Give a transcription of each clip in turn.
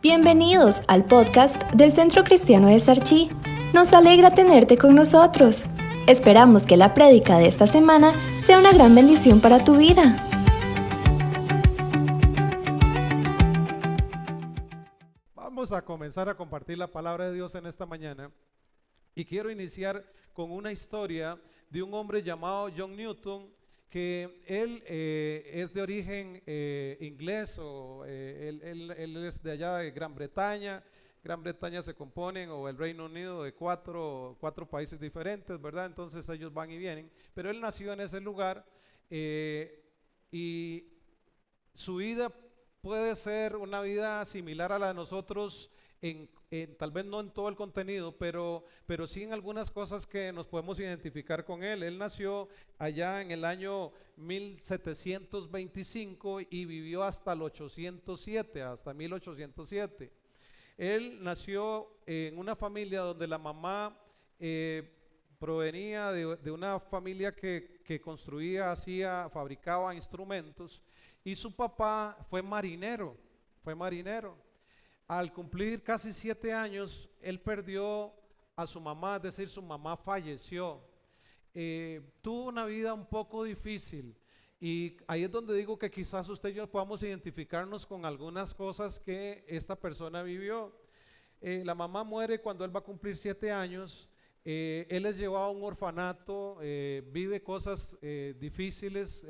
Bienvenidos al podcast del Centro Cristiano de Sarchí. Nos alegra tenerte con nosotros. Esperamos que la prédica de esta semana sea una gran bendición para tu vida. Vamos a comenzar a compartir la palabra de Dios en esta mañana y quiero iniciar con una historia de un hombre llamado John Newton, que él es de origen inglés, él es de allá de Gran Bretaña. Gran Bretaña se componen, o el Reino Unido, de cuatro países diferentes, ¿verdad? Entonces ellos van y vienen, pero él nació en ese lugar y su vida puede ser una vida similar a la de nosotros, tal vez no en todo el contenido, pero sí en algunas cosas que nos podemos identificar con él. Él nació allá en el año 1725 y vivió hasta el 807, hasta 1807. Él nació en una familia donde la mamá provenía de una familia que construía, fabricaba instrumentos, y su papá fue marinero. Al cumplir casi 7 años, él perdió a su mamá, es decir, su mamá falleció. Tuvo una vida un poco difícil, y ahí es donde digo que quizás usted y yo podamos identificarnos con algunas cosas que esta persona vivió. La mamá muere cuando él va a cumplir 7 años. Él es llevado a un orfanato, vive cosas difíciles,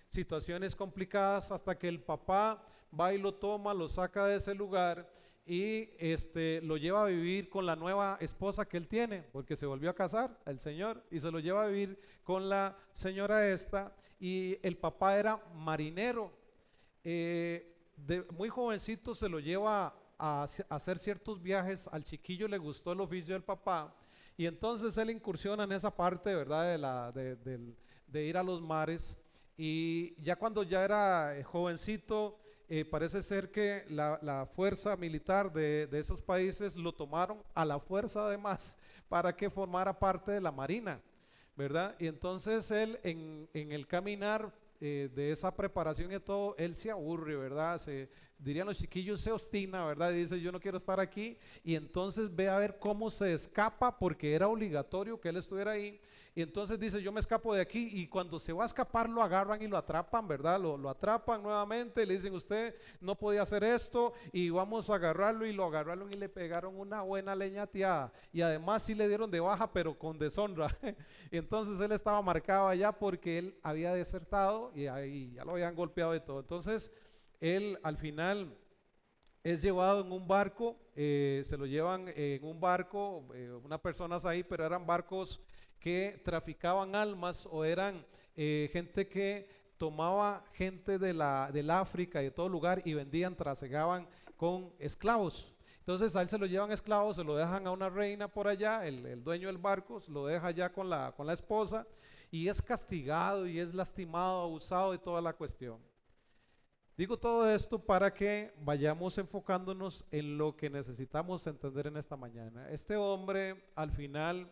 situaciones complicadas, hasta que el papá va y lo toma, lo saca de ese lugar y lo lleva a vivir con la nueva esposa que él tiene, porque se volvió a casar el señor y se lo lleva a vivir con la señora esta. Y el papá era marinero. Muy jovencito se lo lleva a hacer ciertos viajes. Al chiquillo le gustó el oficio del papá, y entonces él incursiona en esa parte, ¿verdad? De ir a los mares. Y ya cuando ya era jovencito, parece ser que la fuerza militar de esos países lo tomaron a la fuerza, además, para que formara parte de la marina, ¿verdad? Y entonces él en el caminar de esa preparación y todo, él se aburre, ¿verdad? Dirían los chiquillos, se obstina, ¿verdad? Y dice, yo no quiero estar aquí. Y entonces ve a ver cómo se escapa, porque era obligatorio que él estuviera ahí. Y entonces dice, yo me escapo de aquí. Y cuando se va a escapar, lo agarran y lo atrapan, ¿verdad? Lo atrapan nuevamente y le dicen, usted no podía hacer esto, y vamos a agarrarlo. Y lo agarraron y le pegaron una buena leñateada, y además sí le dieron de baja, pero con deshonra. Y entonces él estaba marcado allá porque él había desertado y ahí ya lo habían golpeado y todo. Entonces él al final es llevado en un barco, se lo llevan en un barco, unas personas ahí, pero eran barcos que traficaban almas, o eran gente que tomaba gente del África y de todo lugar y vendían, trasegaban con esclavos. Entonces a él se lo llevan esclavos, se lo dejan a una reina por allá, el dueño del barco se lo deja allá con la esposa, y es castigado y es lastimado, abusado y toda la cuestión. Digo todo esto para que vayamos enfocándonos en lo que necesitamos entender en esta mañana. Este hombre al final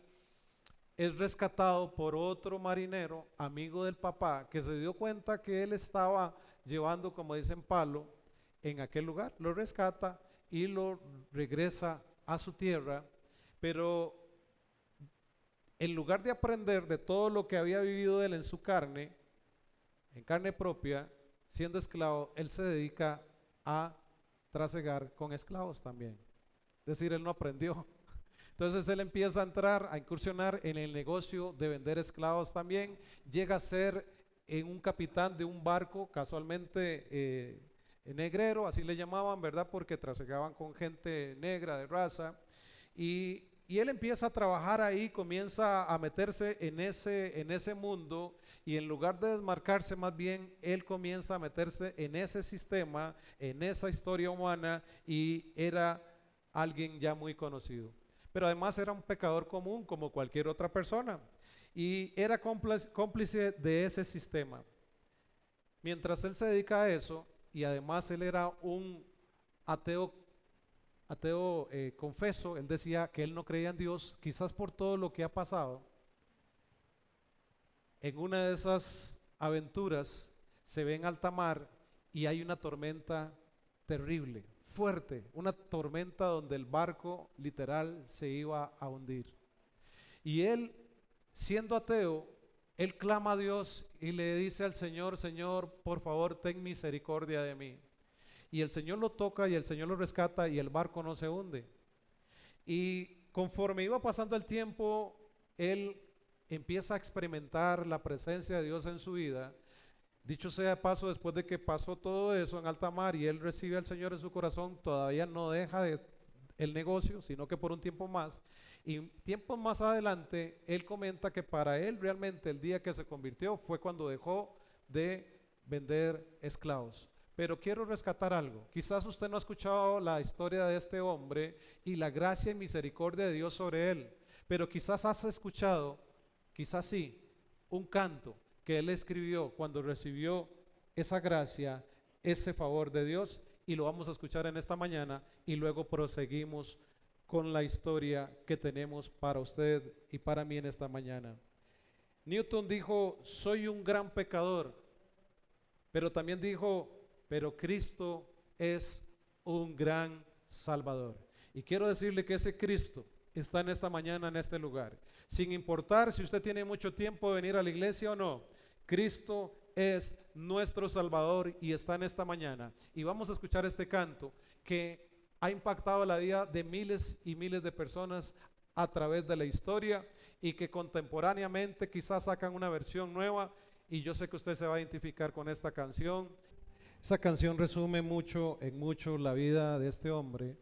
es rescatado por otro marinero, amigo del papá, que se dio cuenta que él estaba llevando, como dicen, palo en aquel lugar. Lo rescata y lo regresa a su tierra, pero en lugar de aprender de todo lo que había vivido él en su carne, en carne propia, siendo esclavo, él se dedica a trasegar con esclavos también. Es decir, él no aprendió. Entonces él empieza a entrar, a incursionar en el negocio de vender esclavos también. Llega a ser un capitán de un barco, casualmente negrero, así le llamaban, ¿verdad? Porque trasegaban con gente negra de raza. Y él empieza a trabajar ahí, comienza a meterse en ese mundo, y en lugar de desmarcarse, más bien él comienza a meterse en ese sistema, en esa historia humana, y era alguien ya muy conocido. Pero además era un pecador común como cualquier otra persona, y era cómplice de ese sistema. Mientras él se dedica a eso, y además él era un ateo confeso, él decía que él no creía en Dios, quizás por todo lo que ha pasado. En una de esas aventuras se ve en alta mar y hay una tormenta terrible, fuerte, una tormenta donde el barco literal se iba a hundir. Y él, siendo ateo, él clama a Dios y le dice al Señor: Señor, por favor, ten misericordia de mí. Y el Señor lo toca y el Señor lo rescata y el barco no se hunde. Y conforme iba pasando el tiempo, él empieza a experimentar la presencia de Dios en su vida. Dicho sea de paso, después de que pasó todo eso en alta mar y él recibe al Señor en su corazón, todavía no deja el negocio, sino que por un tiempo más. Y tiempo más adelante, él comenta que para él realmente el día que se convirtió fue cuando dejó de vender esclavos. Pero quiero rescatar algo. Quizás usted no ha escuchado la historia de este hombre y la gracia y misericordia de Dios sobre él, pero quizás has escuchado, quizás sí, un canto que él escribió cuando recibió esa gracia, ese favor de Dios, y lo vamos a escuchar en esta mañana y luego proseguimos con la historia que tenemos para usted y para mí en esta mañana. Newton dijo: soy un gran pecador, pero también dijo: pero Cristo es un gran Salvador. Y quiero decirle que ese Cristo está en esta mañana en este lugar. Sin importar si usted tiene mucho tiempo de venir a la iglesia o no, Cristo es nuestro Salvador y está en esta mañana. Y vamos a escuchar este canto que ha impactado la vida de miles y miles de personas a través de la historia y que contemporáneamente quizás sacan una versión nueva, y yo sé que usted se va a identificar con esta canción. Esa canción resume en mucho la vida de este hombre,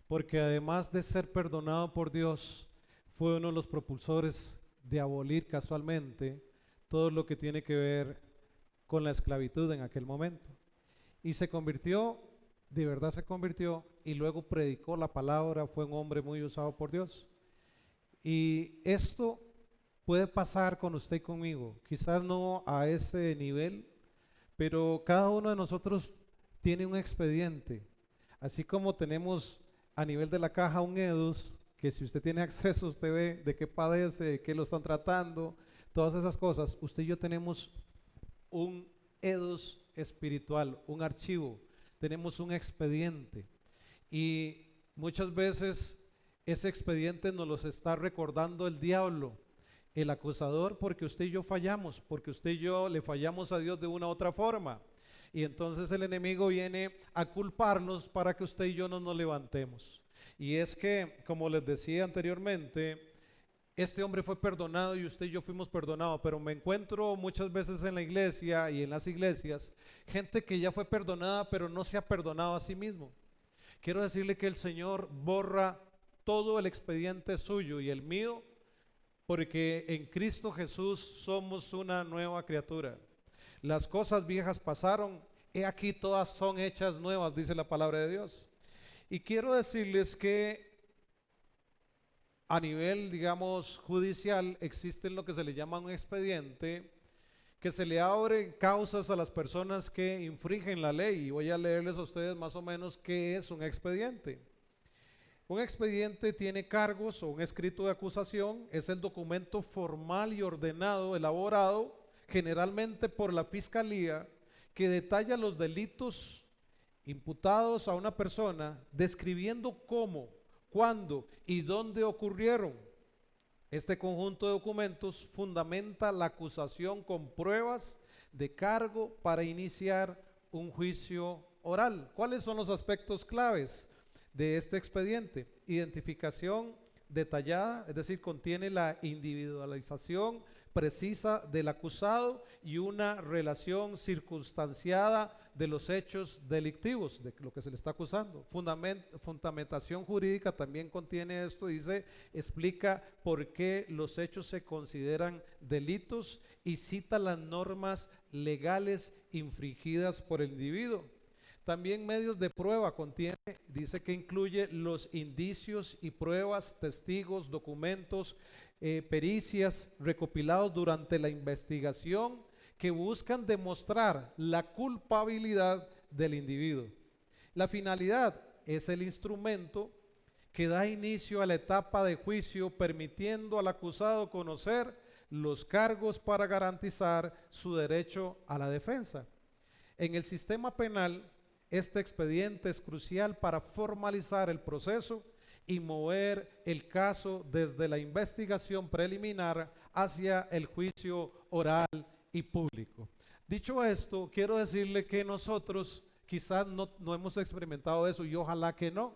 porque además de ser perdonado por Dios, fue uno de los propulsores de abolir casualmente todo lo que tiene que ver con la esclavitud en aquel momento. Y se convirtió, de verdad se convirtió, y luego predicó la palabra, fue un hombre muy usado por Dios. Y esto puede pasar con usted y conmigo, quizás no a ese nivel, pero cada uno de nosotros tiene un expediente, así como tenemos a nivel de la caja un EDUS, que si usted tiene acceso, usted ve de qué padece, de qué lo están tratando, todas esas cosas. Usted y yo tenemos un EDUS espiritual, un archivo, tenemos un expediente, y muchas veces ese expediente nos los está recordando el diablo, el acusador, porque usted y yo fallamos, porque usted y yo le fallamos a Dios de una u otra forma, y entonces el enemigo viene a culparnos para que usted y yo no nos levantemos. Y es que, como les decía anteriormente, este hombre fue perdonado y usted y yo fuimos perdonados, pero me encuentro muchas veces en la iglesia y en las iglesias gente que ya fue perdonada pero no se ha perdonado a sí mismo. Quiero decirle que el Señor borra todo el expediente suyo y el mío, porque en Cristo Jesús somos una nueva criatura. Las cosas viejas pasaron, he aquí todas son hechas nuevas, dice la palabra de Dios. Y quiero decirles que a nivel, digamos, judicial, existe lo que se le llama un expediente, que se le abren causas a las personas que infringen la ley. Y voy a leerles a ustedes más o menos qué es un expediente. Un expediente tiene cargos o un escrito de acusación, es el documento formal y ordenado, elaborado generalmente por la fiscalía, que detalla los delitos imputados a una persona, describiendo cómo, cuándo y dónde ocurrieron. Este conjunto de documentos fundamenta la acusación con pruebas de cargo para iniciar un juicio oral. ¿Cuáles son los aspectos claves de este expediente? Identificación detallada, es decir, contiene la individualización precisa del acusado y una relación circunstanciada de los hechos delictivos, de lo que se le está acusando. Fundamentación jurídica también contiene esto, dice, explica por qué los hechos se consideran delitos y cita las normas legales infringidas por el individuo. También medios de prueba contiene, dice que incluye los indicios y pruebas, testigos, documentos, pericias recopilados durante la investigación que buscan demostrar la culpabilidad del individuo. La finalidad es el instrumento que da inicio a la etapa de juicio, permitiendo al acusado conocer los cargos para garantizar su derecho a la defensa. En el sistema penal, este expediente es crucial para formalizar el proceso y mover el caso desde la investigación preliminar hacia el juicio oral y público. Dicho esto, quiero decirle que nosotros quizás no hemos experimentado eso y ojalá que no.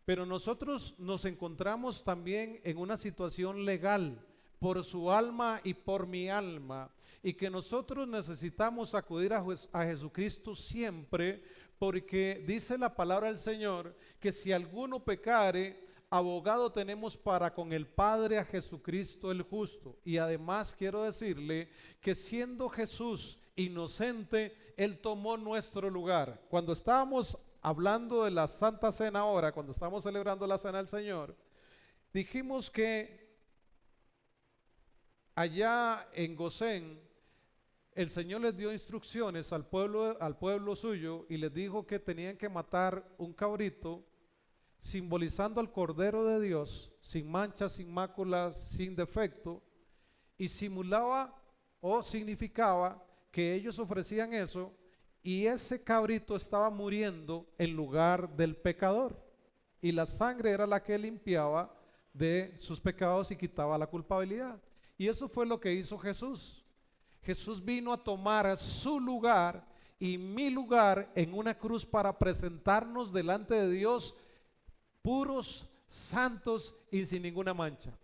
Pero nosotros nos encontramos también en una situación legal por su alma y por mi alma, y que nosotros necesitamos acudir a Jesucristo siempre, porque dice la palabra del Señor que si alguno pecare, abogado tenemos para con el Padre a Jesucristo el justo. Y además quiero decirle que siendo Jesús inocente, Él tomó nuestro lugar. Cuando estábamos hablando de la Santa Cena ahora, cuando estamos celebrando la Cena del Señor, dijimos que allá en Gosén, el Señor les dio instrucciones al pueblo suyo y les dijo que tenían que matar un cabrito, simbolizando al Cordero de Dios, sin mancha, sin mácula, sin defecto, y simulaba o significaba que ellos ofrecían eso y ese cabrito estaba muriendo en lugar del pecador, y la sangre era la que limpiaba de sus pecados y quitaba la culpabilidad. Y eso fue lo que hizo Jesús. Jesús vino a tomar su lugar y mi lugar en una cruz para presentarnos delante de Dios puros, santos y sin ninguna mancha.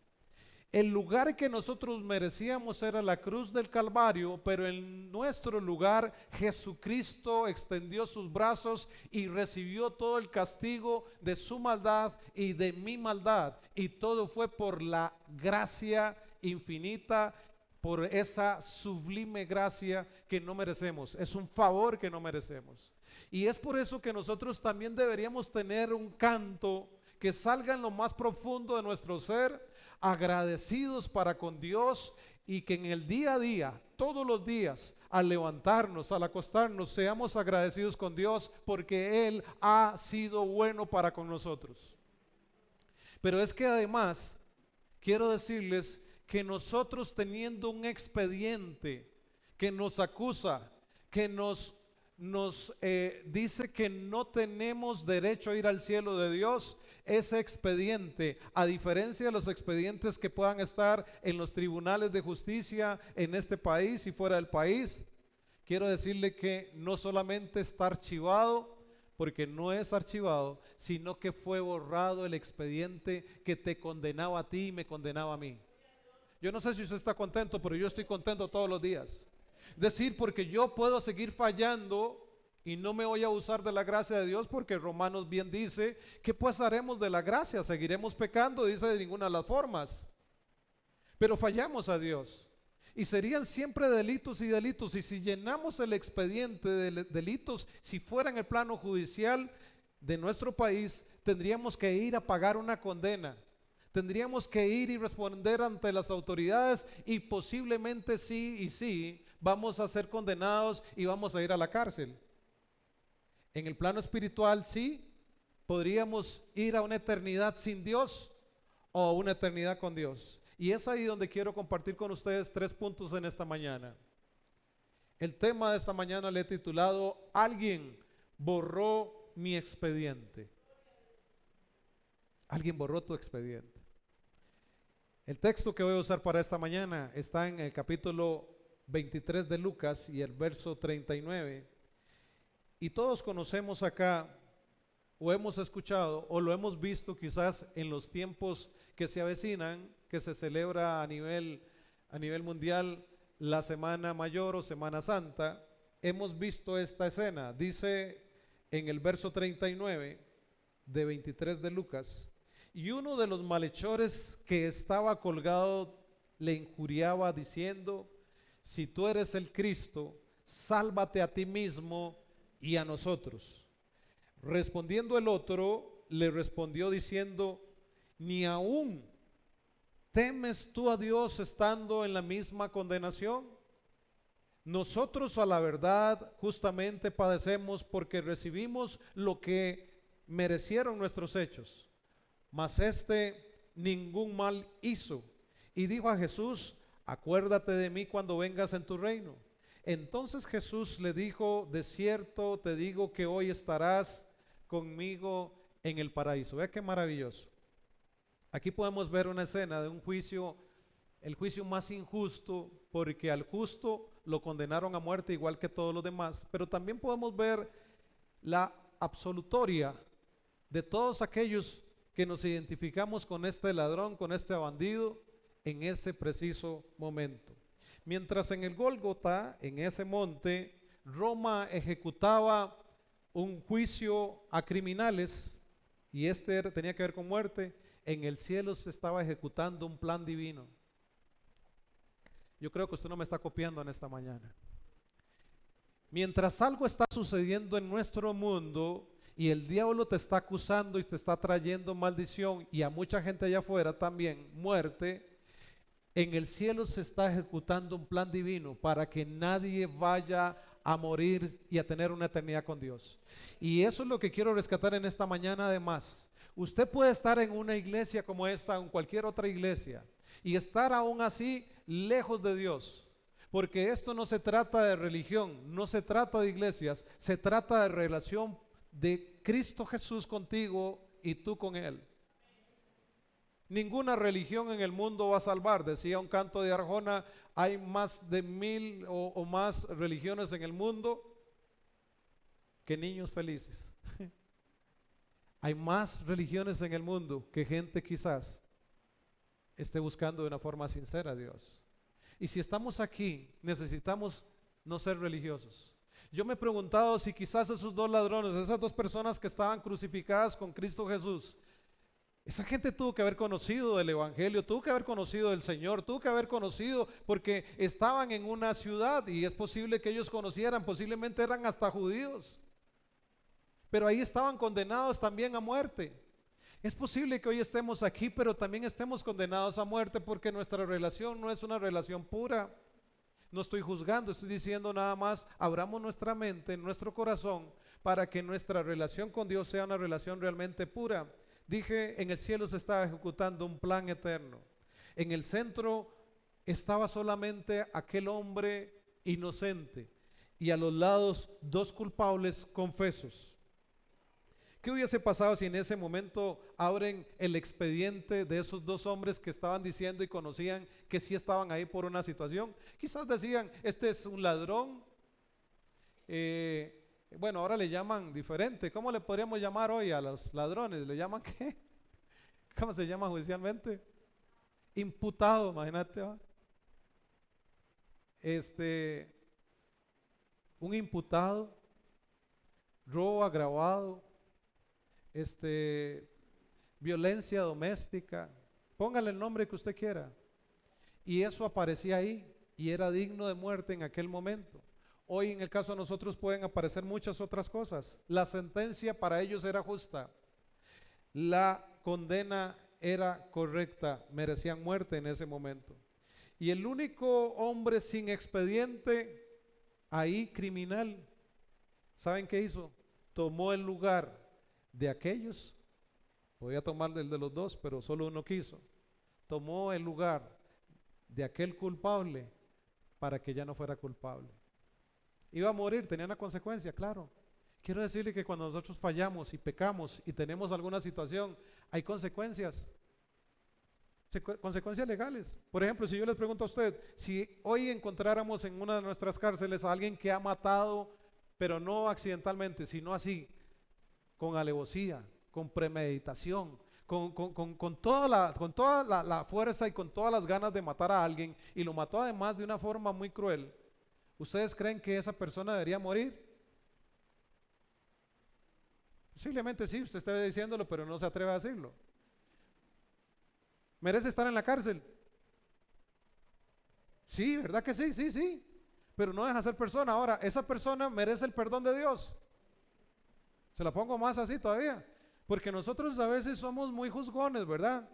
El lugar que nosotros merecíamos era la cruz del Calvario, pero en nuestro lugar Jesucristo extendió sus brazos y recibió todo el castigo de su maldad y de mi maldad, y todo fue por la gracia infinita, por esa sublime gracia que no merecemos. Es un favor que no merecemos. Y es por eso que nosotros también deberíamos tener un canto que salga en lo más profundo de nuestro ser, agradecidos para con Dios, y que en el día a día, todos los días, al levantarnos, al acostarnos, seamos agradecidos con Dios porque Él ha sido bueno para con nosotros. Pero es que además, quiero decirles que nosotros, teniendo un expediente que nos acusa, que nos dice que no tenemos derecho a ir al cielo de Dios, ese expediente, a diferencia de los expedientes que puedan estar en los tribunales de justicia en este país y fuera del país, quiero decirle que no solamente está archivado, porque no es archivado, sino que fue borrado el expediente que te condenaba a ti y me condenaba a mí. Yo no sé si usted está contento, pero yo estoy contento todos los días. Decir, porque yo puedo seguir fallando y no me voy a usar de la gracia de Dios, porque Romanos bien dice, ¿qué pues haremos de la gracia? ¿Seguiremos pecando? Dice, de ninguna de las formas. Pero fallamos a Dios. Y serían siempre delitos y delitos. Y si llenamos el expediente de delitos, si fuera en el plano judicial de nuestro país, tendríamos que ir a pagar una condena. Tendríamos que ir y responder ante las autoridades, y posiblemente sí, vamos a ser condenados y vamos a ir a la cárcel. En el plano espiritual sí, podríamos ir a una eternidad sin Dios o a una eternidad con Dios. Y es ahí donde quiero compartir con ustedes 3 puntos en esta mañana. El tema de esta mañana le he titulado: Alguien borró mi expediente. Alguien borró tu expediente. El texto que voy a usar para esta mañana está en el capítulo 23 de Lucas y el verso 39. Y todos conocemos acá, o hemos escuchado, o lo hemos visto quizás en los tiempos que se avecinan, que se celebra a nivel mundial la Semana Mayor o Semana Santa. Hemos visto esta escena. Dice en el verso 39 de 23 de Lucas: y uno de los malhechores que estaba colgado le injuriaba diciendo: si tú eres el Cristo, sálvate a ti mismo y a nosotros. Respondiendo el otro, le respondió diciendo: ni aún temes tú a Dios estando en la misma condenación. Nosotros a la verdad justamente padecemos porque recibimos lo que merecieron nuestros hechos, mas ningún mal hizo. Y dijo a Jesús: acuérdate de mí cuando vengas en tu reino. Entonces Jesús le dijo, de cierto te digo que hoy estarás conmigo en el paraíso. Vea qué maravilloso. Aquí podemos ver una escena de un juicio, el juicio más injusto, porque al justo lo condenaron a muerte igual que todos los demás, pero también podemos ver la absolutoria de todos aquellos que nos identificamos con este ladrón, con este bandido, en ese preciso momento. Mientras en el Gólgota, en ese monte, Roma ejecutaba un juicio a criminales, y tenía que ver con muerte, en el cielo se estaba ejecutando un plan divino. Yo creo que usted no me está copiando en esta mañana. Mientras algo está sucediendo en nuestro mundo y el diablo te está acusando y te está trayendo maldición, y a mucha gente allá afuera también muerte, en el cielo se está ejecutando un plan divino para que nadie vaya a morir y a tener una eternidad con Dios. Y eso es lo que quiero rescatar en esta mañana. Además, usted puede estar en una iglesia como esta o en cualquier otra iglesia y estar aún así lejos de Dios, porque esto no se trata de religión, no se trata de iglesias, se trata de relación de Cristo Jesús contigo y tú con Él. Ninguna religión en el mundo va a salvar. Decía un canto de Arjona, hay más de 1000 o más religiones en el mundo que niños felices. Hay más religiones en el mundo que gente quizás esté buscando de una forma sincera a Dios. Y si estamos aquí, necesitamos no ser religiosos. Yo me he preguntado si quizás esos dos ladrones, esas dos personas que estaban crucificadas con Cristo Jesús, esa gente tuvo que haber conocido el Evangelio, tuvo que haber conocido del Señor, tuvo que haber conocido, porque estaban en una ciudad y es posible que ellos conocieran, posiblemente eran hasta judíos, pero ahí estaban condenados también a muerte. Es posible que hoy estemos aquí, pero también estemos condenados a muerte, porque nuestra relación no es una relación pura. No estoy juzgando, estoy diciendo nada más, abramos nuestra mente, nuestro corazón, para que nuestra relación con Dios sea una relación realmente pura. Dije, en el cielo se estaba ejecutando un plan eterno. En el centro estaba solamente aquel hombre inocente y a los lados dos culpables confesos. ¿Qué hubiese pasado si en ese momento abren el expediente de esos dos hombres que estaban diciendo y conocían que sí estaban ahí por una situación? Quizás decían, este es un ladrón. Bueno, ahora le llaman diferente. ¿Cómo le podríamos llamar hoy a los ladrones? ¿Le llaman qué? ¿Cómo se llama judicialmente? Imputado, imagínate, ¿va? Un imputado, robo agravado, violencia doméstica, póngale el nombre que usted quiera. Y eso aparecía ahí y era digno de muerte en aquel momento. Hoy en el caso de nosotros pueden aparecer muchas otras cosas. La sentencia para ellos era justa, la condena era correcta, merecían muerte en ese momento. Y el único hombre sin expediente ahí, criminal, ¿saben qué hizo? Tomó el lugar de aquellos. Voy a tomar el de los dos, pero solo uno quiso. Tomó el lugar de aquel culpable para que ya no fuera culpable. Iba a morir, tenía una consecuencia, claro. Quiero decirle que cuando nosotros fallamos y pecamos y tenemos alguna situación, hay consecuencias. Consecuencias legales. Por ejemplo, si yo les pregunto a usted, si hoy encontráramos en una de nuestras cárceles a alguien que ha matado, pero no accidentalmente, sino así, con alevosía, con premeditación, con toda la fuerza y con todas las ganas de matar a alguien, y lo mató además de una forma muy cruel, ¿ustedes creen que esa persona debería morir? Posiblemente sí, usted está diciéndolo, pero no se atreve a decirlo. ¿Merece estar en la cárcel? Sí, ¿verdad que sí? Sí, pero no deja ser persona. Ahora, esa persona merece el perdón de Dios. Se la pongo más así todavía, porque nosotros a veces somos muy juzgones, ¿verdad?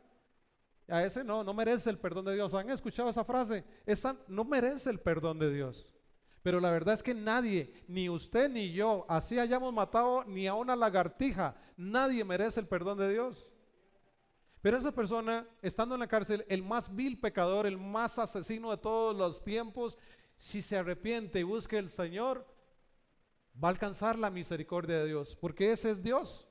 A ese no merece el perdón de Dios. ¿Han escuchado esa frase? Esa no merece el perdón de Dios. Pero la verdad es que nadie, ni usted ni yo, así hayamos matado ni a una lagartija, nadie merece el perdón de Dios. Pero esa persona, estando en la cárcel, el más vil pecador, el más asesino de todos los tiempos, si se arrepiente y busca el Señor, va a alcanzar la misericordia de Dios, porque ese es Dios.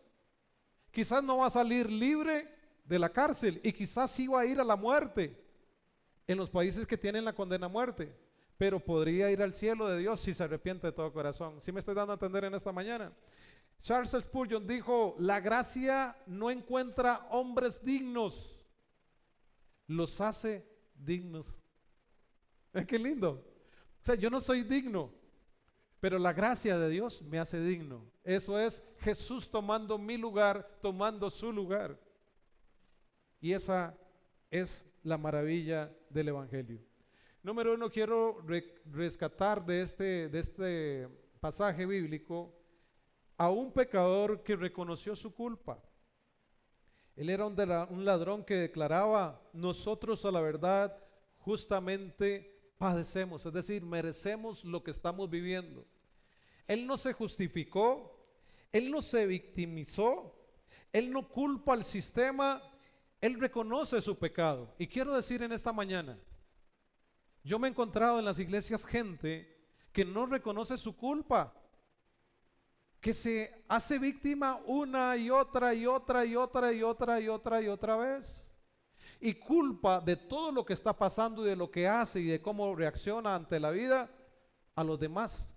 Quizás no va a salir libre de la cárcel y quizás sí va a ir a la muerte en los países que tienen la condena a muerte, pero podría ir al cielo de Dios si se arrepiente de todo corazón. ¿Sí me estoy dando a entender en esta mañana? Charles Spurgeon dijo: la gracia no encuentra hombres dignos, los hace dignos. Qué lindo. O sea, yo no soy digno, pero la gracia de Dios me hace digno. Eso es Jesús tomando mi lugar, tomando su lugar. Y esa es la maravilla del Evangelio. Número 1, quiero rescatar de este pasaje bíblico a un pecador que reconoció su culpa. Él era un ladrón que declaraba: nosotros a la verdad justamente padecemos, es decir, merecemos lo que estamos viviendo. Él no se justificó, él no se victimizó, él no culpa al sistema, él reconoce su pecado. Y quiero decir en esta mañana, yo me he encontrado en las iglesias gente que no reconoce su culpa, que se hace víctima una y otra y otra y otra y otra y otra y otra vez, y culpa de todo lo que está pasando y de lo que hace y de cómo reacciona ante la vida a los demás.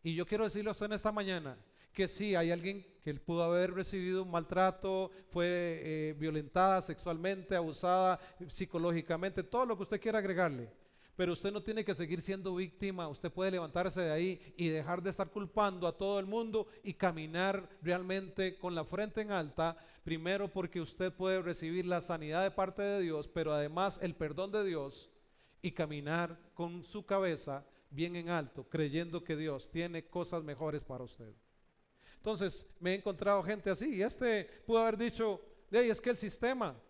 Y yo quiero decirle a usted en esta mañana que sí, hay alguien que él pudo haber recibido un maltrato, fue violentada sexualmente, abusada psicológicamente, todo lo que usted quiera agregarle. Pero usted no tiene que seguir siendo víctima. Usted puede levantarse de ahí y dejar de estar culpando a todo el mundo y caminar realmente con la frente en alta. Primero, porque usted puede recibir la sanidad de parte de Dios, pero además el perdón de Dios, y caminar con su cabeza bien en alto, creyendo que Dios tiene cosas mejores para usted. Entonces, me he encontrado gente así, y pudo haber dicho: es que el sistema.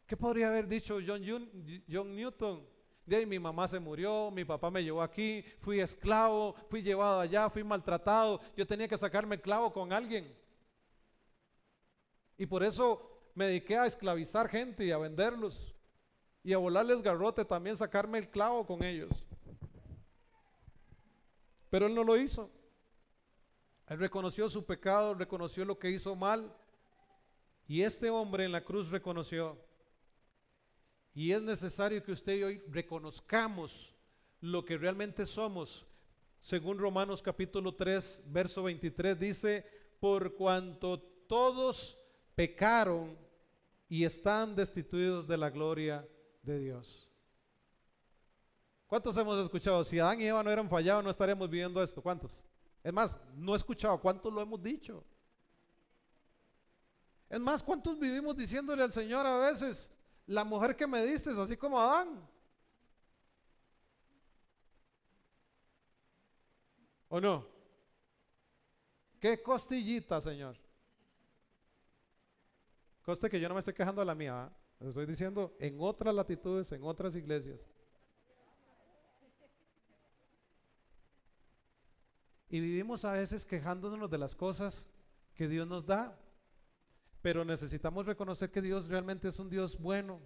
¿Qué podría haber dicho John Newton? De ahí, mi mamá se murió, mi papá me llevó aquí, fui esclavo, fui llevado allá, fui maltratado, yo tenía que sacarme el clavo con alguien. Y por eso me dediqué a esclavizar gente y a venderlos y a volarles garrote también, sacarme el clavo con ellos. Pero él no lo hizo. Él reconoció su pecado, reconoció lo que hizo mal, y este hombre en la cruz reconoció. Y es necesario que usted y yo reconozcamos lo que realmente somos. Según Romanos capítulo 3, verso 23 dice: por cuanto todos pecaron y están destituidos de la gloria de Dios. ¿Cuántos hemos escuchado? Si Adán y Eva no hubieran fallado, no estaríamos viviendo esto. ¿Cuántos? Es más, no he escuchado. ¿Cuántos lo hemos dicho? Es más, ¿cuántos vivimos diciéndole al Señor a veces: la mujer que me diste es así como Adán? ¿O no? ¿Qué costillita, Señor? Coste que yo no me estoy quejando de la mía, ¿eh? Estoy diciendo en otras latitudes, en otras iglesias. Y vivimos a veces quejándonos de las cosas que Dios nos da, pero necesitamos reconocer que Dios realmente es un Dios bueno,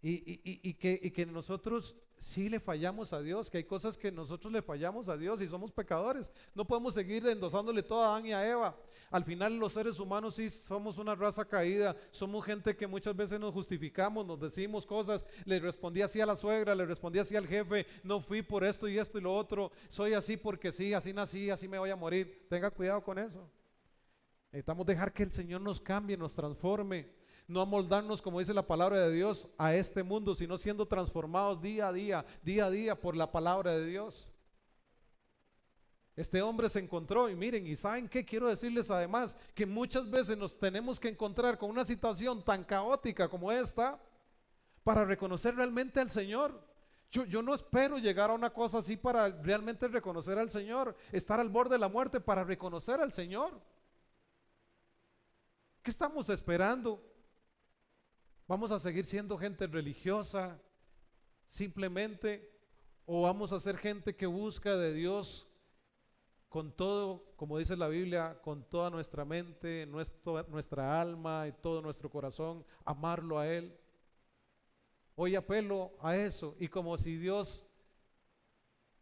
y que nosotros sí le fallamos a Dios, que hay cosas que nosotros le fallamos a Dios y somos pecadores. No podemos seguir endosándole todo a Adán y a Eva. Al final los seres humanos sí somos una raza caída, somos gente que muchas veces nos justificamos, nos decimos cosas: le respondí así a la suegra, le respondí así al jefe, no fui por esto y esto y lo otro, soy así porque sí, así nací, así me voy a morir. Tenga cuidado con eso. Necesitamos dejar que el Señor nos cambie, nos transforme, no amoldarnos, como dice la palabra de Dios, a este mundo, sino siendo transformados día a día por la palabra de Dios. Este hombre se encontró, y miren, y ¿saben qué? Quiero decirles además que muchas veces nos tenemos que encontrar con una situación tan caótica como esta para reconocer realmente al Señor. Yo no espero llegar a una cosa así para realmente reconocer al Señor, estar al borde de la muerte para reconocer al Señor. ¿Qué estamos esperando? ¿Vamos a seguir siendo gente religiosa simplemente, o vamos a ser gente que busca de Dios con todo, como dice la Biblia, con toda nuestra mente, nuestra alma y todo nuestro corazón, amarlo a Él? Hoy apelo a eso, y como si Dios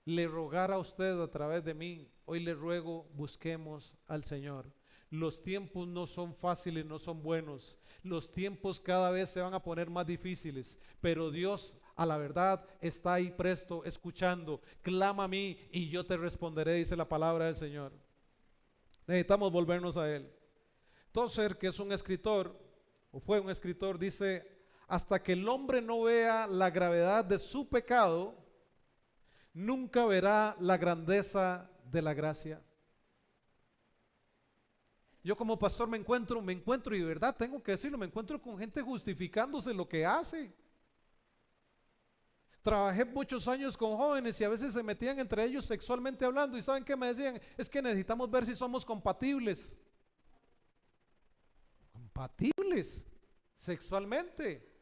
le rogara a usted a través de mí, hoy le ruego, busquemos al Señor. Los tiempos no son fáciles, no son buenos. Los tiempos cada vez se van a poner más difíciles, pero Dios a la verdad está ahí presto, escuchando. Clama a mí y yo te responderé, dice la palabra del Señor. Necesitamos volvernos a Él. Tozer, que es un escritor, o fue un escritor, dice: hasta que el hombre no vea la gravedad de su pecado, nunca verá la grandeza de la gracia. Yo como pastor me encuentro y de verdad tengo que decirlo, me encuentro con gente justificándose lo que hace. Trabajé muchos años con jóvenes y a veces se metían entre ellos sexualmente hablando, y ¿saben qué me decían? Es que necesitamos ver si somos compatibles. Compatibles sexualmente.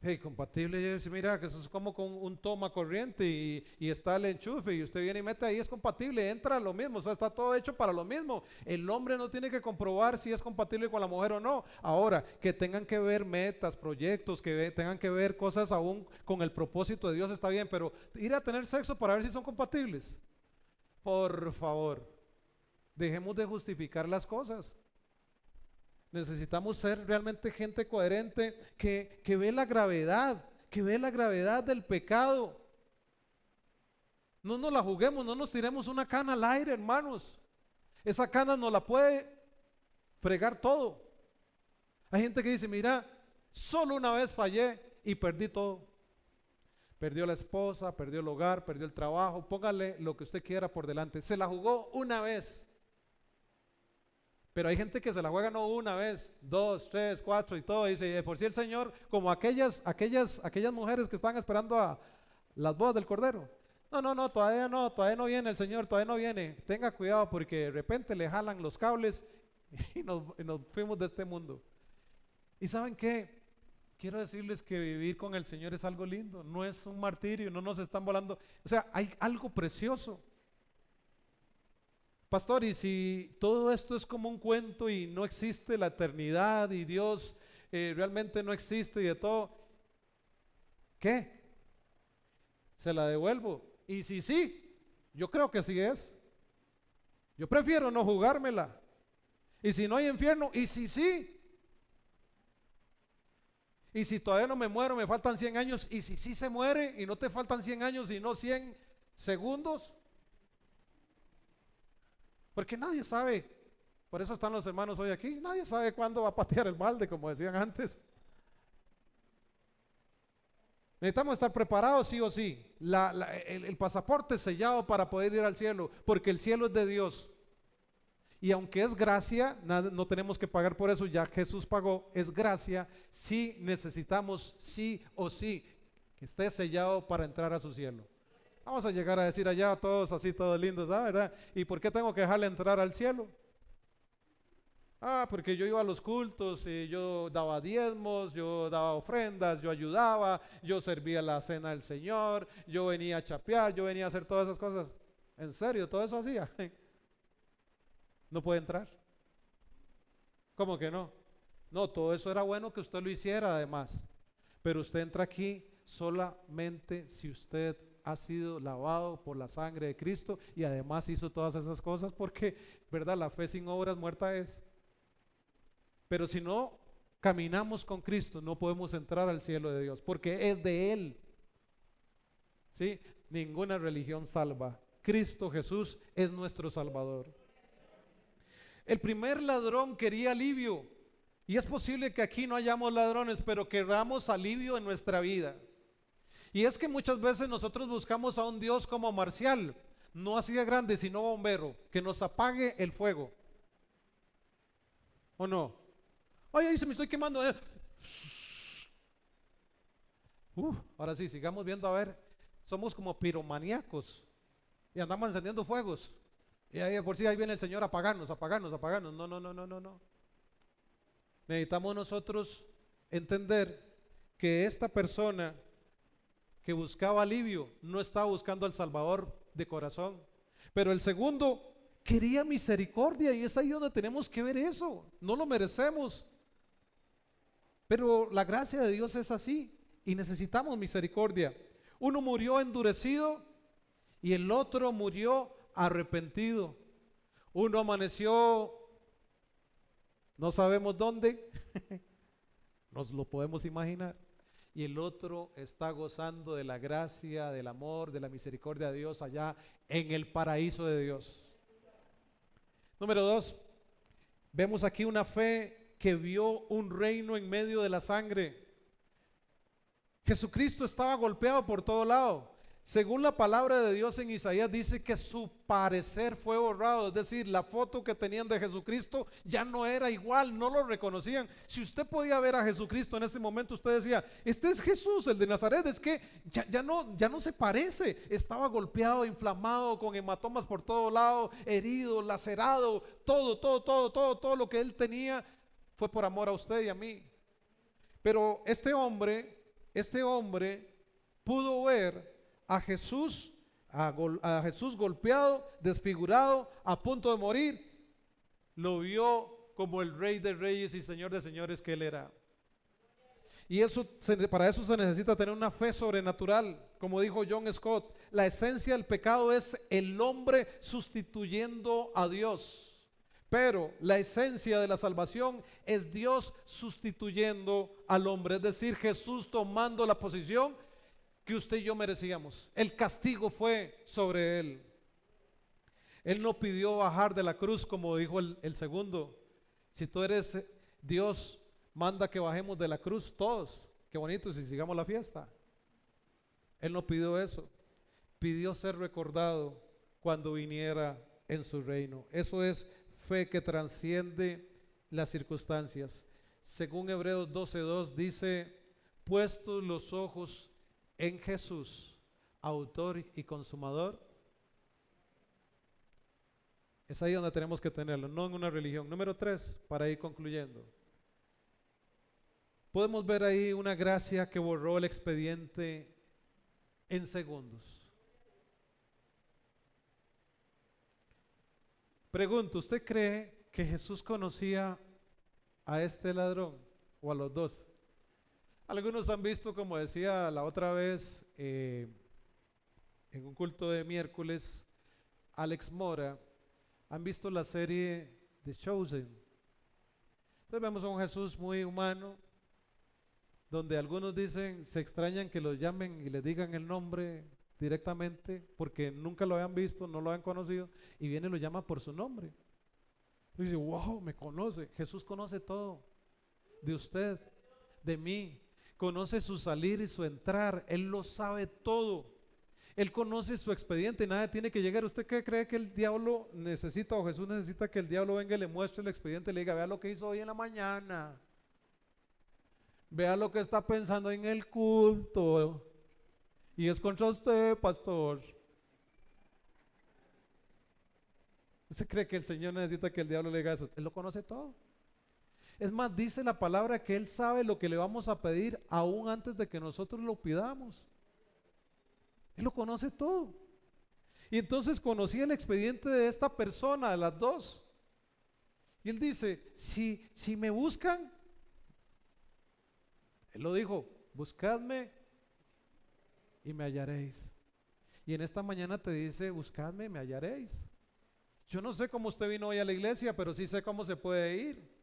Hey, compatible, yo decía, mira, que eso es como con un toma corriente y está el enchufe y usted viene y mete ahí, es compatible, entra lo mismo, o sea, está todo hecho para lo mismo. El hombre no tiene que comprobar si es compatible con la mujer o no. Ahora, que tengan que ver metas, proyectos, tengan que ver cosas aún con el propósito de Dios está bien, pero ir a tener sexo para ver si son compatibles, por favor, dejemos de justificar las cosas. Necesitamos ser realmente gente coherente que ve la gravedad, del pecado. No nos la juguemos, no nos tiremos una cana al aire, hermanos. Esa cana nos la puede fregar todo. Hay gente que dice, mira, solo una vez fallé y perdí todo. Perdió la esposa, perdió el hogar, perdió el trabajo, póngale lo que usted quiera por delante. Se la jugó una vez. Pero hay gente que se la juega no una vez, 2, 3, 4 y todo. Dice, por si el Señor, como aquellas mujeres que están esperando a las bodas del Cordero. No, todavía no viene el Señor, todavía no viene. Tenga cuidado porque de repente le jalan los cables y nos fuimos de este mundo. ¿Y saben qué? Quiero decirles que vivir con el Señor es algo lindo, no es un martirio, no nos están volando. O sea, hay algo precioso. Pastor, y si todo esto es como un cuento y no existe la eternidad y Dios realmente no existe y de todo, ¿qué? Se la devuelvo. Y si sí, yo creo que así es. Yo prefiero no jugármela. Y si no hay infierno, y si sí. Y si todavía no me muero, me faltan 100 años, y si sí se muere y no te faltan 100 años y no 100 segundos. Porque nadie sabe, por eso están los hermanos hoy aquí, nadie sabe cuándo va a patear el balde, como decían antes. Necesitamos estar preparados sí o sí, el pasaporte sellado para poder ir al cielo, porque el cielo es de Dios. Y aunque es gracia, no tenemos que pagar por eso, ya Jesús pagó, es gracia, sí necesitamos sí o sí que esté sellado para entrar a su cielo. Vamos a llegar a decir allá todos así, todos lindos, ¿verdad? ¿Y por qué tengo que dejarle entrar al cielo? Porque yo iba a los cultos y yo daba diezmos, yo daba ofrendas, yo ayudaba, yo servía la cena del Señor, yo venía a chapear, yo venía a hacer todas esas cosas. ¿En serio? ¿Todo eso hacía? ¿No puede entrar? ¿Cómo que no? No, todo eso era bueno que usted lo hiciera además, pero usted entra aquí solamente si usted ha sido lavado por la sangre de Cristo y además hizo todas esas cosas, porque, ¿verdad? La fe sin obras muerta es. Pero si no caminamos con Cristo, no podemos entrar al cielo de Dios, porque es de Él. ¿Sí? Ninguna religión salva. Cristo Jesús es nuestro Salvador. El primer ladrón quería alivio, y es posible que aquí no hayamos ladrones, pero queramos alivio en nuestra vida. Y es que muchas veces nosotros buscamos a un Dios como Marcial, no así de grande, sino bombero, que nos apague el fuego. ¿O no? Ay, se me estoy quemando. Ahora sí, sigamos viendo, a ver, somos como piromaníacos y andamos encendiendo fuegos. Y ahí por si ahí viene el Señor a apagarnos. No. Necesitamos nosotros entender que esta persona que buscaba alivio no estaba buscando al Salvador de corazón, pero el segundo quería misericordia, y es ahí donde tenemos que ver eso. No lo merecemos. Pero la gracia de Dios es así y necesitamos misericordia. Uno murió endurecido y el otro murió arrepentido. Uno amaneció, no sabemos dónde, nos lo podemos imaginar. Y el otro está gozando de la gracia, del amor, de la misericordia de Dios allá en el paraíso de Dios. Número 2, vemos aquí una fe que vio un reino en medio de la sangre. Jesucristo estaba golpeado por todo lado. Según la palabra de Dios en Isaías dice que su parecer fue borrado, es decir, la foto que tenían de Jesucristo ya no era igual, no lo reconocían. Si usted podía ver a Jesucristo en ese momento, usted decía, este es Jesús, el de Nazaret, es que ya no se parece. Estaba golpeado, inflamado, con hematomas por todo lado, herido, lacerado, todo lo que él tenía fue por amor a usted y a mí. Pero este hombre pudo ver a Jesús golpeado, desfigurado, a punto de morir. Lo vio como el Rey de Reyes y Señor de Señores que él era. Y para eso se necesita tener una fe sobrenatural. Como dijo John Scott, la esencia del pecado es el hombre sustituyendo a Dios. Pero la esencia de la salvación es Dios sustituyendo al hombre. Es decir, Jesús tomando la posición que usted y yo merecíamos. El castigo fue sobre él. Él no pidió bajar de la cruz como dijo el segundo. Si tú eres Dios, manda que bajemos de la cruz todos. Qué bonito, si sigamos la fiesta. Él no pidió eso. Pidió ser recordado cuando viniera en su reino. Eso es fe que trasciende las circunstancias. Según Hebreos 12:2 dice, puestos los ojos en Jesús, autor y consumador. Es ahí donde tenemos que tenerlo, no en una religión. Número 3, para ir concluyendo. Podemos ver ahí una gracia que borró el expediente en segundos. Pregunto, ¿usted cree que Jesús conocía a este ladrón o a los dos? Algunos han visto, como decía la otra vez, en un culto de miércoles, Alex Mora, han visto la serie The Chosen. Entonces vemos a un Jesús muy humano, donde algunos dicen, se extrañan que los llamen y les digan el nombre directamente, porque nunca lo habían visto, no lo habían conocido, y viene y lo llama por su nombre. Y dice, wow, me conoce. Jesús conoce todo de usted, de mí. Conoce su salir y su entrar. Él lo sabe todo. Él conoce su expediente. Nadie tiene que llegar. ¿Usted qué cree que el diablo necesita o Jesús necesita que el diablo venga y le muestre el expediente y le diga, vea lo que hizo hoy en la mañana, vea lo que está pensando en el culto y es contra usted, pastor? ¿Usted cree que el Señor necesita que el diablo le diga eso? Él lo conoce todo. Es más, dice la palabra que Él sabe lo que le vamos a pedir aún antes de que nosotros lo pidamos. Él lo conoce todo. Y entonces conocía el expediente de esta persona, de las dos. Y Él dice, si me buscan, Él lo dijo, buscadme y me hallaréis. Y en esta mañana te dice, buscadme y me hallaréis. Yo no sé cómo usted vino hoy a la iglesia, pero sí sé cómo se puede ir.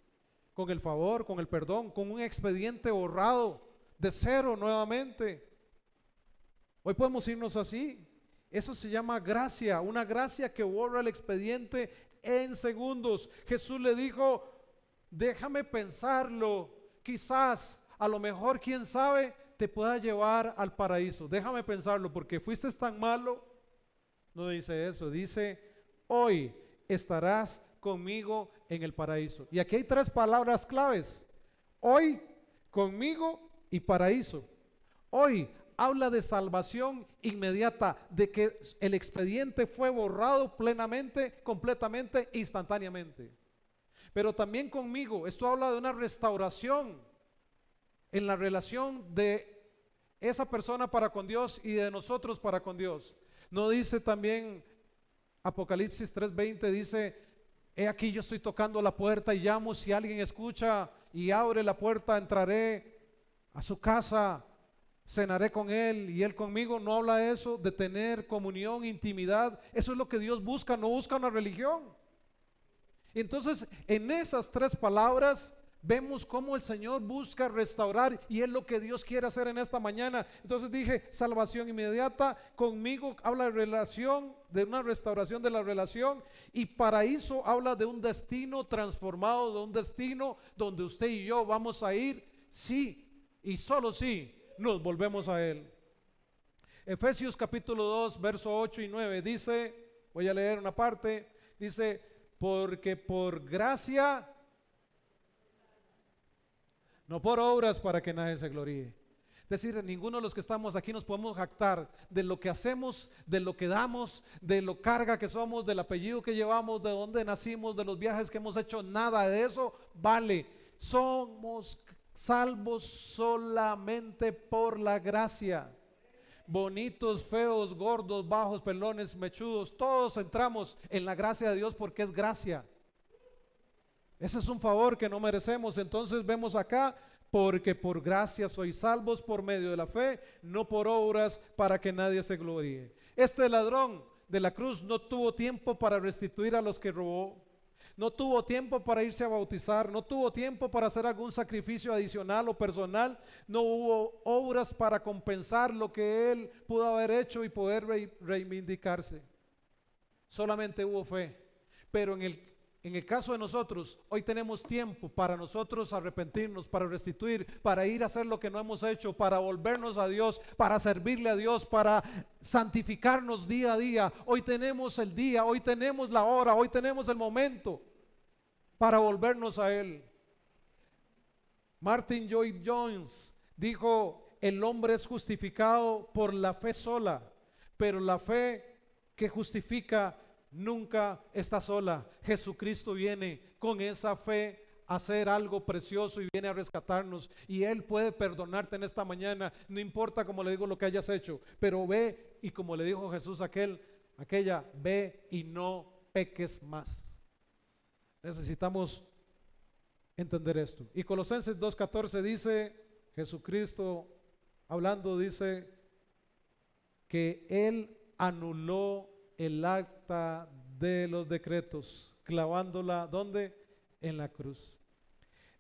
Con el favor, con el perdón, con un expediente borrado, de cero nuevamente. Hoy podemos irnos así. Eso se llama gracia, una gracia que borra el expediente en segundos. Jesús le dijo, déjame pensarlo, quizás, a lo mejor, quién sabe, te pueda llevar al paraíso. Déjame pensarlo, porque fuiste tan malo. No dice eso, dice, hoy estarás conmigo en el paraíso. Y aquí hay 3 palabras claves: hoy, conmigo y paraíso. Hoy habla de salvación inmediata, de que el expediente fue borrado plenamente, completamente, instantáneamente. Pero también conmigo, esto habla de una restauración en la relación de esa persona para con Dios y de nosotros para con Dios. No dice también Apocalipsis 3:20, dice, he aquí yo estoy tocando la puerta y llamo, si alguien escucha y abre la puerta, entraré a su casa, cenaré con él y él conmigo. No habla eso de tener comunión, intimidad. Eso es lo que Dios busca, no busca una religión. Entonces, en esas tres palabras vemos cómo el Señor busca restaurar, y es lo que Dios quiere hacer en esta mañana. Entonces dije, salvación inmediata. Conmigo habla de relación, de una restauración de la relación, y paraíso habla de un destino transformado, de un destino donde usted y yo vamos a ir, sí, y solo si nos volvemos a Él. Efesios capítulo 2, verso 8 y 9 dice, voy a leer una parte, dice, porque por gracia, no por obras, para que nadie se gloríe. Es decir, ninguno de los que estamos aquí nos podemos jactar de lo que hacemos, de lo que damos, de lo carga que somos, del apellido que llevamos, de dónde nacimos, de los viajes que hemos hecho. Nada de eso vale. Somos salvos solamente por la gracia. Bonitos, feos, gordos, bajos, pelones, mechudos, todos entramos en la gracia de Dios porque es gracia. Ese es un favor que no merecemos. Entonces vemos acá, porque por gracia sois salvos por medio de la fe, no por obras, para que nadie se gloríe. Este ladrón de la cruz no tuvo tiempo para restituir a los que robó, no tuvo tiempo para irse a bautizar, no tuvo tiempo para hacer algún sacrificio adicional o personal, no hubo obras para compensar lo que él pudo haber hecho y poder reivindicarse. Solamente hubo fe. Pero en el caso de nosotros, hoy tenemos tiempo para nosotros arrepentirnos, para restituir, para ir a hacer lo que no hemos hecho, para volvernos a Dios, para servirle a Dios, para santificarnos día a día. Hoy tenemos el día, hoy tenemos la hora, hoy tenemos el momento para volvernos a Él. Martin Lloyd Jones dijo, el hombre es justificado por la fe sola, pero la fe que justifica nunca está sola. Jesucristo viene con esa fe a hacer algo precioso y viene a rescatarnos, y Él puede perdonarte en esta mañana. No importa, como le digo, lo que hayas hecho, pero ve, y como le dijo Jesús aquella, ve y no peques más. Necesitamos entender esto. Y Colosenses 2:14 dice, Jesucristo hablando, dice que Él anuló el acta de los decretos, clavándola, ¿dónde? En la cruz.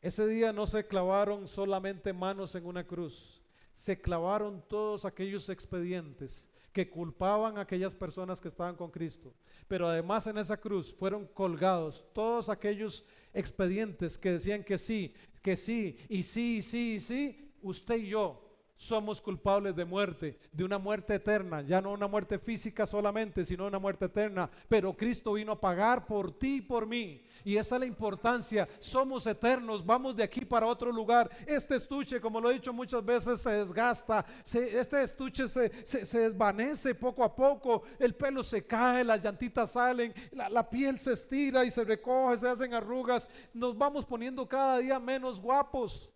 Ese día no se clavaron solamente manos en una cruz, se clavaron todos aquellos expedientes que culpaban a aquellas personas que estaban con Cristo. Pero además en esa cruz fueron colgados todos aquellos expedientes que decían que sí, y sí, usted y yo somos culpables de muerte, de una muerte eterna, ya no una muerte física solamente, sino una muerte eterna. Pero Cristo vino a pagar por ti y por mí, y esa es la importancia. Somos eternos, vamos de aquí para otro lugar. Este estuche, como lo he dicho muchas veces, se desgasta, este estuche se desvanece poco a poco, el pelo se cae, las llantitas salen, la piel se estira y se recoge, se hacen arrugas, nos vamos poniendo cada día menos guapos.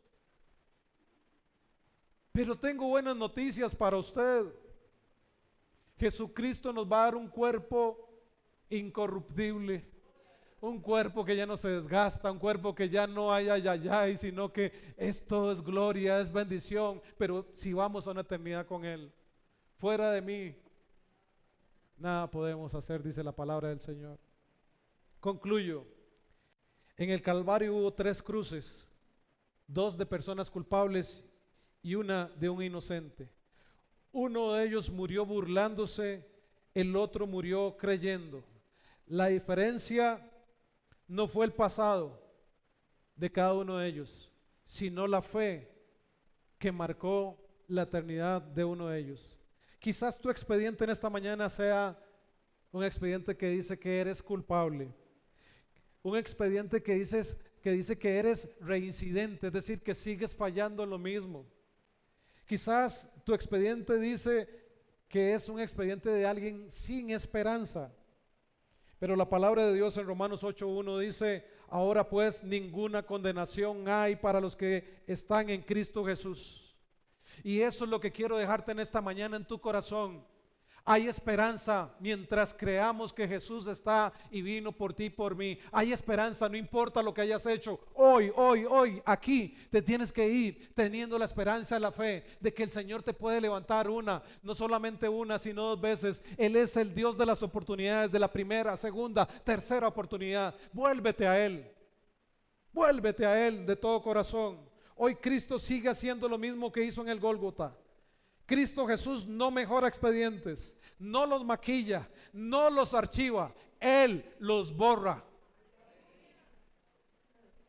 Pero tengo buenas noticias para usted. Jesucristo nos va a dar un cuerpo incorruptible, un cuerpo que ya no se desgasta, un cuerpo que ya no hay ay, sino que esto es gloria, es bendición. Pero si vamos a una eternidad con Él, fuera de mí nada podemos hacer, dice la palabra del Señor. Concluyo. En el Calvario hubo 3 cruces, 2 de personas culpables y una de un inocente. Uno de ellos murió burlándose, el otro murió creyendo. La diferencia no fue el pasado de cada uno de ellos, sino la fe que marcó la eternidad de uno de ellos. Quizás tu expediente en esta mañana sea un expediente que dice que eres culpable, un expediente que dice que eres reincidente, es decir, que sigues fallando en lo mismo. Quizás tu expediente dice que es un expediente de alguien sin esperanza. Pero la palabra de Dios en Romanos 8:1 dice, ahora pues ninguna condenación hay para los que están en Cristo Jesús. Y eso es lo que quiero dejarte en esta mañana en tu corazón. Hay esperanza mientras creamos que Jesús está y vino por ti y por mí. Hay esperanza, no importa lo que hayas hecho. Hoy, aquí te tienes que ir teniendo la esperanza y la fe de que el Señor te puede levantar no solamente una, sino 2 veces. Él es el Dios de las oportunidades, de la primera, segunda, tercera oportunidad. Vuélvete a Él. Vuélvete a Él de todo corazón. Hoy Cristo sigue haciendo lo mismo que hizo en el Gólgota. Cristo Jesús no mejora expedientes, no los maquilla, no los archiva, Él los borra.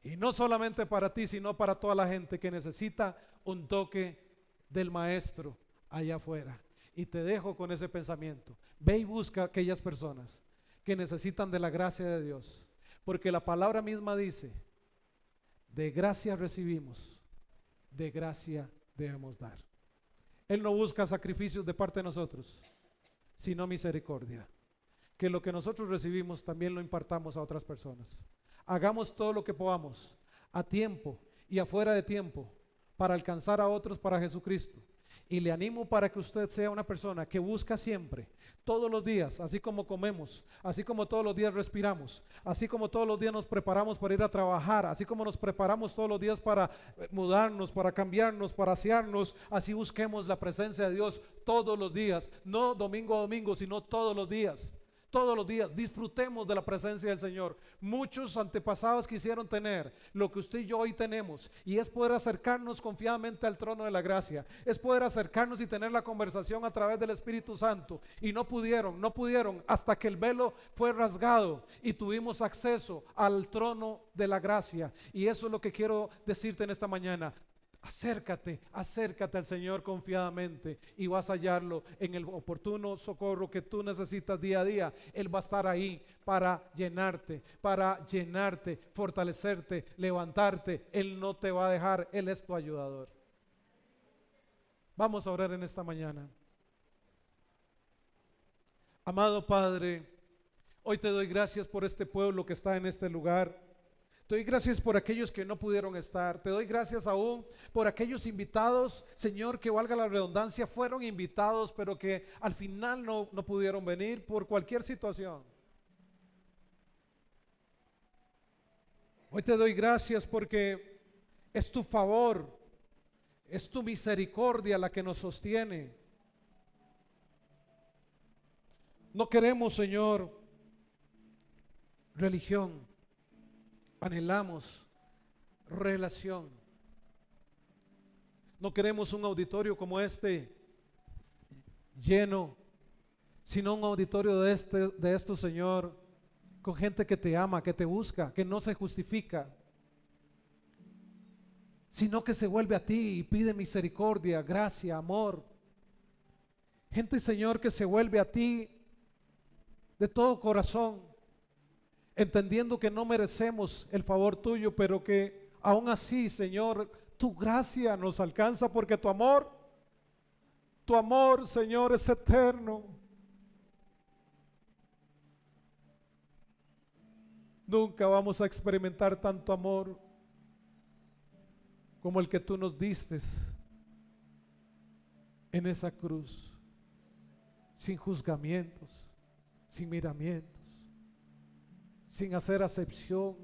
Y no solamente para ti, sino para toda la gente que necesita un toque del Maestro allá afuera. Y te dejo con ese pensamiento. Ve y busca a aquellas personas que necesitan de la gracia de Dios, porque la palabra misma dice: de gracia recibimos, de gracia debemos dar. Él no busca sacrificios de parte de nosotros, sino misericordia. Que lo que nosotros recibimos también lo impartamos a otras personas. Hagamos todo lo que podamos, a tiempo y afuera de tiempo, para alcanzar a otros para Jesucristo. Y le animo para que usted sea una persona que busca siempre, todos los días, así como comemos, así como todos los días respiramos, así como todos los días nos preparamos para ir a trabajar, así como nos preparamos todos los días para mudarnos, para cambiarnos, para asearnos, así busquemos la presencia de Dios todos los días, no domingo a domingo, sino todos los días. Todos los días disfrutemos de la presencia del Señor. Muchos antepasados quisieron tener lo que usted y yo hoy tenemos, y es poder acercarnos confiadamente al trono de la gracia, es poder acercarnos y tener la conversación a través del Espíritu Santo, y no pudieron hasta que el velo fue rasgado y tuvimos acceso al trono de la gracia. Y eso es lo que quiero decirte en esta mañana. Acércate al Señor confiadamente y vas a hallarlo en el oportuno socorro que tú necesitas día a día. Él va a estar ahí para llenarte, fortalecerte, levantarte. Él no te va a dejar, Él es tu ayudador. Vamos a orar en esta mañana. Amado Padre, hoy te doy gracias por este pueblo que está en este lugar. Te doy gracias por aquellos que no pudieron estar. Te doy gracias aún por aquellos invitados, Señor, que valga la redundancia, fueron invitados, pero que al final no pudieron venir por cualquier situación. Hoy te doy gracias porque es tu favor, es tu misericordia la que nos sostiene. No queremos, Señor, religión. Anhelamos relación. No queremos un auditorio como este lleno, sino un auditorio de esto, Señor, con gente que te ama, que te busca, que no se justifica, sino que se vuelve a ti y pide misericordia, gracia, amor. Gente, Señor, que se vuelve a ti de todo corazón, entendiendo que no merecemos el favor tuyo, pero que aún así, Señor, tu gracia nos alcanza, porque tu amor, Señor, es eterno. Nunca vamos a experimentar tanto amor como el que tú nos diste en esa cruz, sin juzgamientos, sin miramientos, sin hacer acepción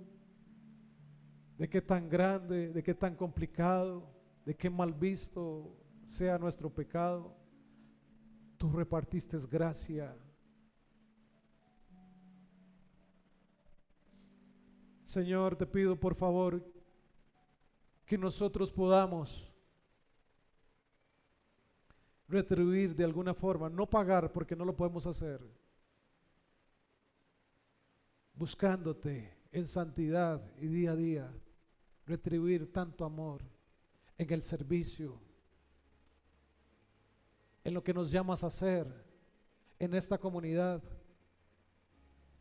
de qué tan grande, de qué tan complicado, de qué mal visto sea nuestro pecado. Tú repartiste gracia. Señor, te pido por favor que nosotros podamos retribuir de alguna forma, no pagar porque no lo podemos hacer, buscándote en santidad y día a día, retribuir tanto amor en el servicio, en lo que nos llamas a hacer en esta comunidad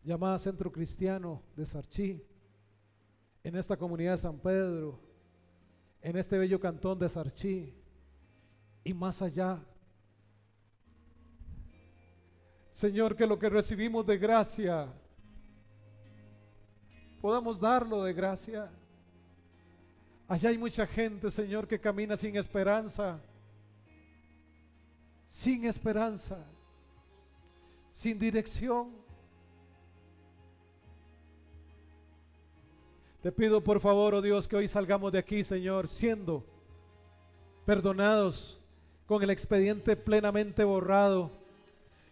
llamada Centro Cristiano de Sarchí, en esta comunidad de San Pedro, en este bello cantón de Sarchí y más allá. Señor, que lo que recibimos de gracia podamos darlo de gracia. Allá hay mucha gente, Señor, que camina sin esperanza, sin dirección. Te pido por favor, oh Dios, que hoy salgamos de aquí, Señor, siendo perdonados, con el expediente plenamente borrado.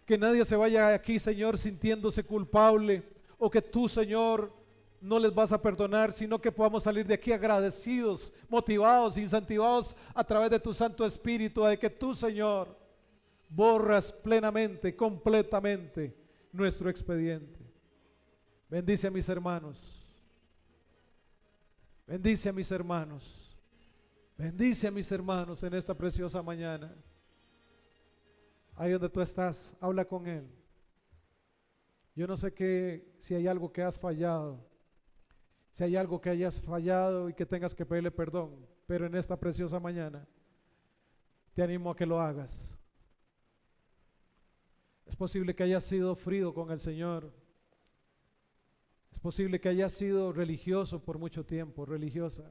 Que nadie se vaya aquí, Señor, sintiéndose culpable, o que tú, Señor, no les vas a perdonar, sino que podamos salir de aquí agradecidos, motivados, incentivados a través de tu Santo Espíritu, de que tú, Señor, borras plenamente, completamente nuestro expediente. Bendice a mis hermanos. Bendice a mis hermanos. Bendice a mis hermanos en esta preciosa mañana. Ahí donde tú estás, habla con Él. Yo no sé si hay algo que has fallado, si hay algo que hayas fallado y que tengas que pedirle perdón, pero en esta preciosa mañana te animo a que lo hagas. Es posible que hayas sido frío con el Señor. Es posible que hayas sido religioso por mucho tiempo, religiosa.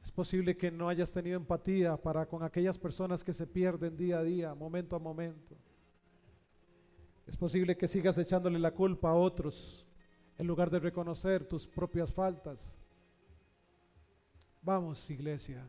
Es posible que no hayas tenido empatía para con aquellas personas que se pierden día a día, momento a momento. Es posible que sigas echándole la culpa a otros en lugar de reconocer tus propias faltas. Vamos, iglesia.